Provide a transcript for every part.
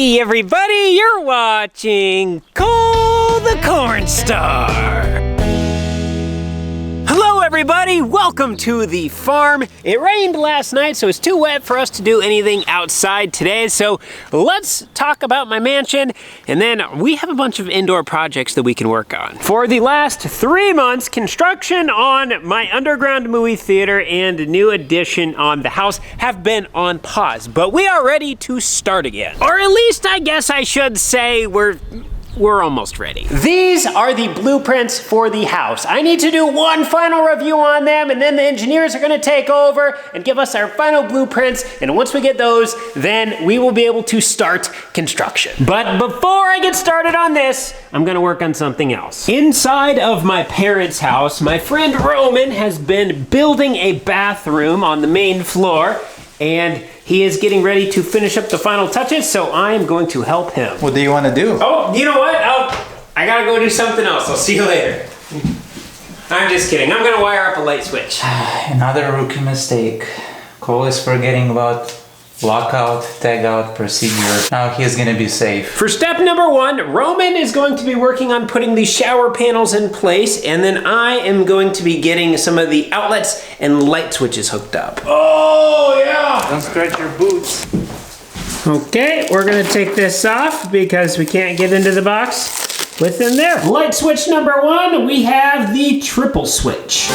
Hey everybody, you're watching Cole the Corn Star. Hello everybody, welcome to the farm. It rained last night, so it's too wet for us to do anything outside today. So let's talk about my mansion, and then we have a bunch of indoor projects that we can work on. For the last 3 months, construction on my underground movie theater and new addition on the house have been on pause, but we are ready to start again. Or at least I guess I should say we're almost ready. These are the blueprints for the house. I need to do one final review on them, and then the engineers are gonna take over and give us our final blueprints, and once we get those, then we will be able to start construction. But before I get started on this, I'm gonna work on something else. Inside of my parents' house, my friend Roman has been building a bathroom on the main floor, and he is getting ready to finish up the final touches, so I am going to help him. What do you want to do? Oh, you know what? I gotta go do something else. I'll see you later. I'm just kidding. I'm gonna wire up a light switch. Another rookie mistake. Cole is forgetting about lockout, tagout procedure. Now he's gonna be safe. For step number 1, Roman is going to be working on putting the shower panels in place, and then I am going to be getting some of the outlets and light switches hooked up. Oh yeah! Don't scratch your boots. Okay, we're gonna take this off because we can't get into the box within there. Light switch number 1, we have the triple switch.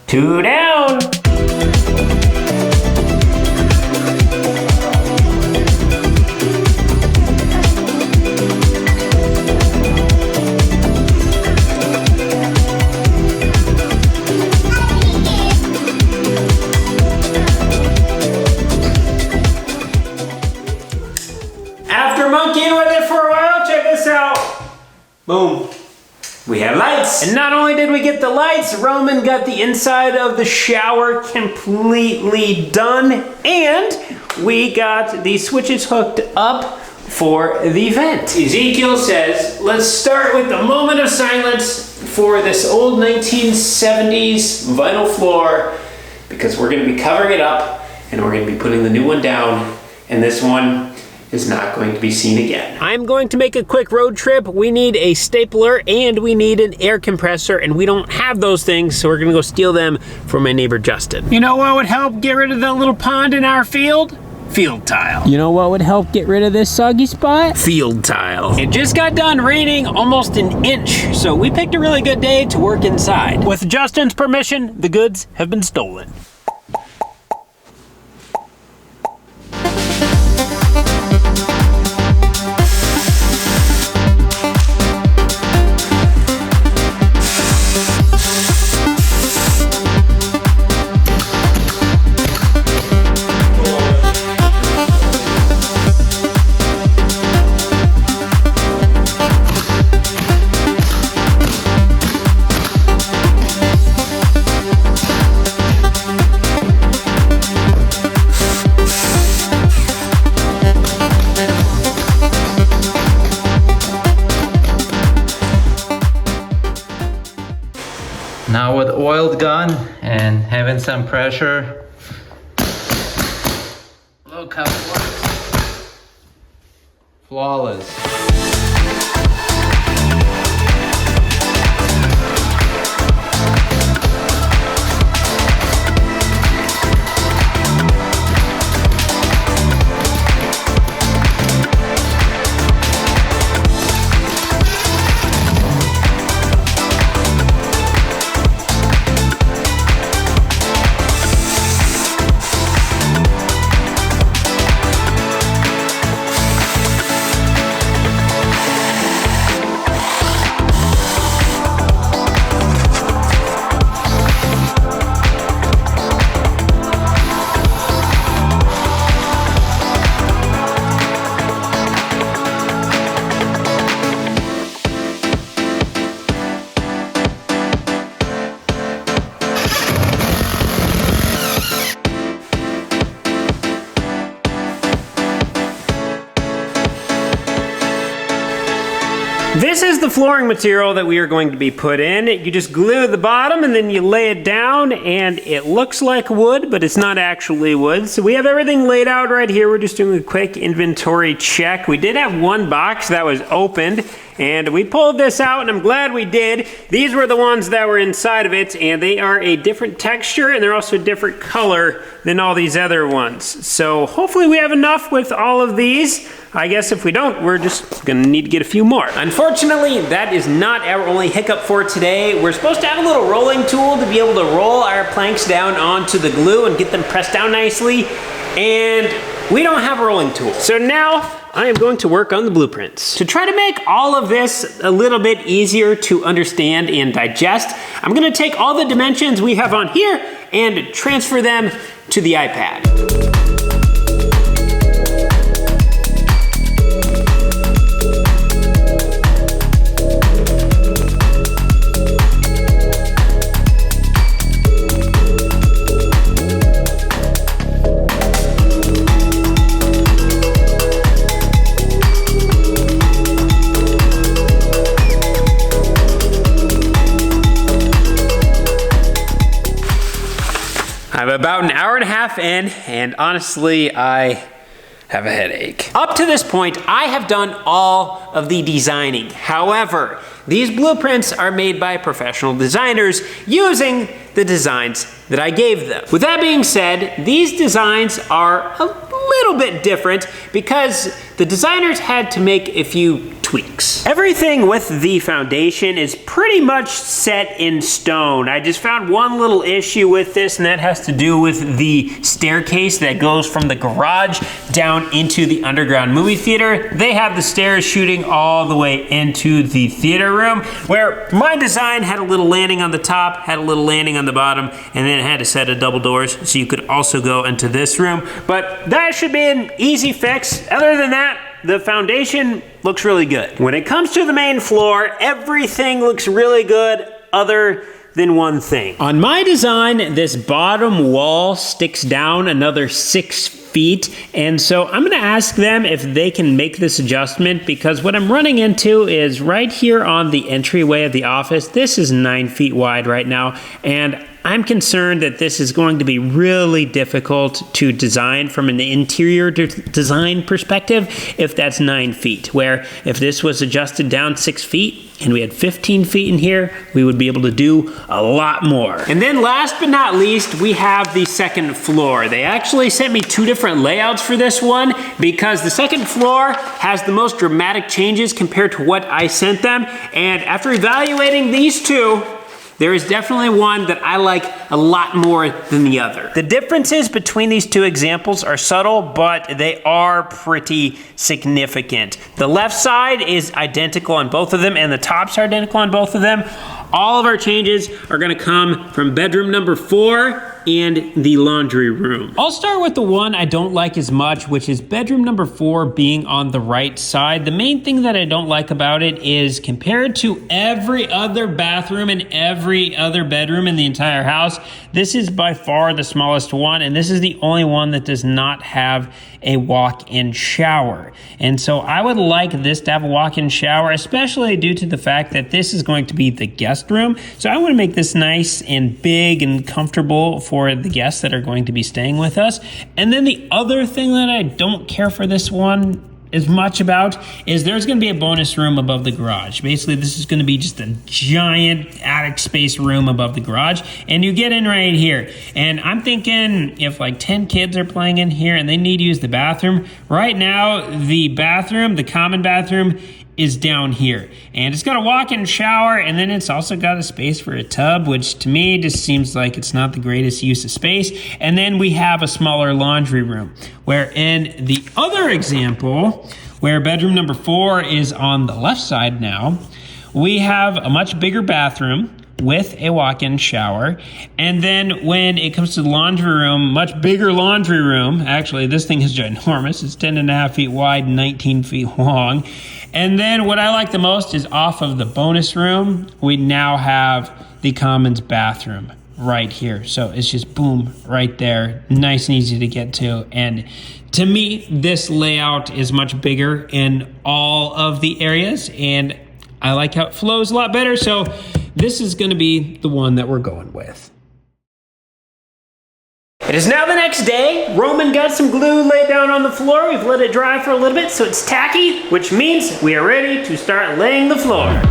Two down. After monkeying with it for a while, check this out. Boom. We have lights. And not only did we get the lights, Roman got the inside of the shower completely done, and we got the switches hooked up for the vent. Ezekiel says, let's start with the moment of silence for this old 1970s vinyl floor, because we're gonna be covering it up and we're gonna be putting the new one down, and this one is not going to be seen again. I'm going to make a quick road trip. We need a stapler and we need an air compressor, and we don't have those things, so we're gonna go steal them from my neighbor Justin. You know what would help get rid of that little pond in our field? Field tile. You know what would help get rid of this soggy spot? Field tile. It just got done raining almost an inch, so we picked a really good day to work inside. With Justin's permission, the goods have been stolen. Now with oiled gun and having some pressure, look how it works. Flawless. this is the flooring material that we are going to be put in. You just glue the bottom and then you lay it down, and it looks like wood, but it's not actually wood. So we have everything laid out right here. We're just doing a quick inventory check. We did have one box that was opened, and we pulled this out, and I'm glad we did. These were the ones that were inside of it, and they are a different texture, and they're also a different color than all these other ones. So hopefully we have enough with all of these. I guess if we don't, we're just gonna need to get a few more. Unfortunately, that is not our only hiccup for today. We're supposed to have a little rolling tool to be able to roll our planks down onto the glue and get them pressed down nicely, and we don't have a rolling tool. So now, I am going to work on the blueprints. To try to make all of this a little bit easier to understand and digest, I'm gonna take all the dimensions we have on here and transfer them to the iPad. I'm about an hour and a half in, and honestly, I have a headache. Up to this point, I have done all of the designing. However, these blueprints are made by professional designers using the designs that I gave them. With that being said, these designs are a little bit different because the designers had to make a few tweaks. Everything with the foundation is pretty much set in stone. I just found one little issue with this, and that has to do with the staircase that goes from the garage down into the underground movie theater. They have the stairs shooting all the way into the theater room, where my design had a little landing on the top, had a little landing on the bottom, and then it had a set of double doors, so you could also go into this room. But that should be an easy fix. Other than that, the foundation looks really good. When it comes to the main floor, everything looks really good other than one thing. On my design, this bottom wall sticks down another 6 feet, and so I'm gonna ask them if they can make this adjustment, because what I'm running into is right here on the entryway of the office. This is 9 feet wide right now, and I'm concerned that this is going to be really difficult to design from an interior design perspective if that's 9 feet, where if this was adjusted down 6 feet and we had 15 feet in here, we would be able to do a lot more. And then last but not least, we have the second floor. They actually sent me 2 different layouts for this one because the second floor has the most dramatic changes compared to what I sent them. And after evaluating these 2, there is definitely one that I like a lot more than the other. The differences between these 2 examples are subtle, but they are pretty significant. The left side is identical on both of them, and the tops are identical on both of them. All of our changes are gonna come from bedroom number 4 and the laundry room. I'll start with the one I don't like as much, which is bedroom number 4 being on the right side. The main thing that I don't like about it is compared to every other bathroom and every other bedroom in the entire house, this is by far the smallest one, and this is the only one that does not have a walk-in shower. And so I would like this to have a walk-in shower, especially due to the fact that this is going to be the guest room. So I want to make this nice and big and comfortable for the guests that are going to be staying with us. And then the other thing that I don't care for this one as much about is there's going to be a bonus room above the garage. Basically, this is going to be just a giant attic space room above the garage, and you get in right here. And I'm thinking if like 10 kids are playing in here and they need to use the bathroom, right now the bathroom, the common bathroom, is down here, and it's got a walk-in shower, and then it's also got a space for a tub, which to me just seems like it's not the greatest use of space. And then we have a smaller laundry room, where in the other example, where bedroom number 4 is on the left side now, we have a much bigger bathroom with a walk-in shower. And then when it comes to the laundry room, much bigger laundry room. Actually, this thing is ginormous. It's 10.5 feet wide, 19 feet long. And then what I like the most is off of the bonus room, we now have the commons bathroom right here. So it's just boom, right there, nice and easy to get to. And to me, this layout is much bigger in all of the areas, and I like how it flows a lot better, so this is gonna be the one that we're going with. It is now the next day. Roman got some glue laid down on the floor. We've let it dry for a little bit so it's tacky, which means we are ready to start laying the floor.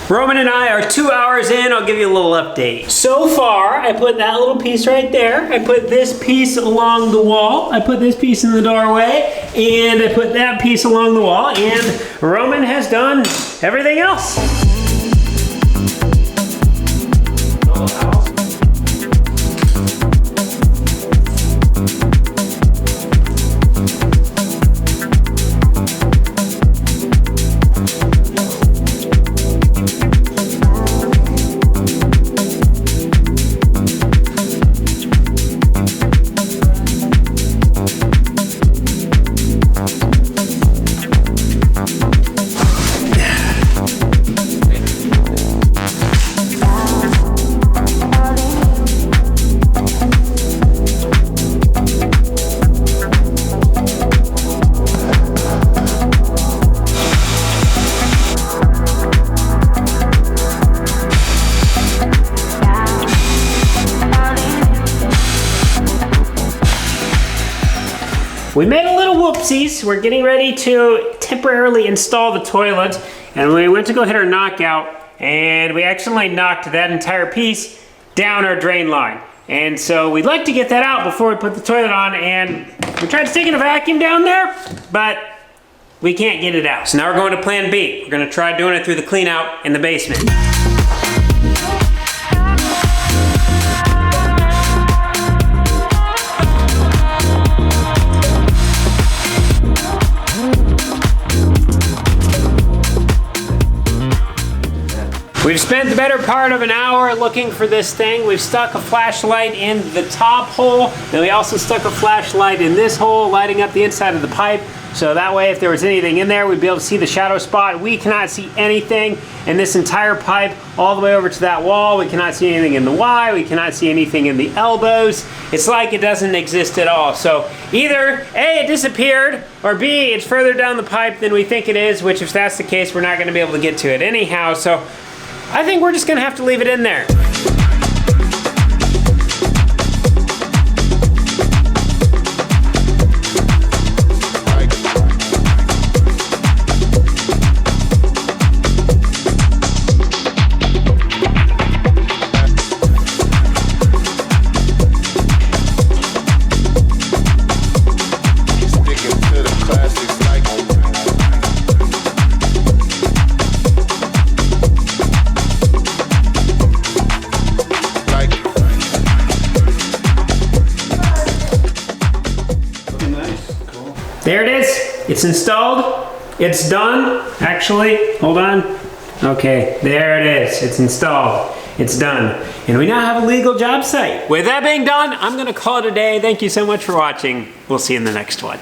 Roman and I are 2 hours in. I'll give you a little update. So far, I put that little piece right there. I put this piece along the wall. I put this piece in the doorway. And I put that piece along the wall. And Roman has done everything else. We made a little whoopsies. We're getting ready to temporarily install the toilet, and we went to go hit our knockout, and we accidentally knocked that entire piece down our drain line. And so we'd like to get that out before we put the toilet on, and we tried sticking a vacuum down there, but we can't get it out. So now we're going to plan B. We're gonna try doing it through the clean out in the basement. We've spent the better part of an hour looking for this thing. We've stuck a flashlight in the top hole. Then we also stuck a flashlight in this hole, lighting up the inside of the pipe. So that way, if there was anything in there, we'd be able to see the shadow spot. We cannot see anything in this entire pipe all the way over to that wall. We cannot see anything in the Y. We cannot see anything in the elbows. It's like it doesn't exist at all. So either A, it disappeared, or B, it's further down the pipe than we think it is, which if that's the case, we're not gonna be able to get to it anyhow. So I think we're just gonna have to leave it in there. There it is. It's installed. It's done. Actually, hold on. Okay, there it is. It's installed. It's done. And we now have a legal job site. With that being done, I'm gonna call it a day. Thank you so much for watching. We'll see you in the next one.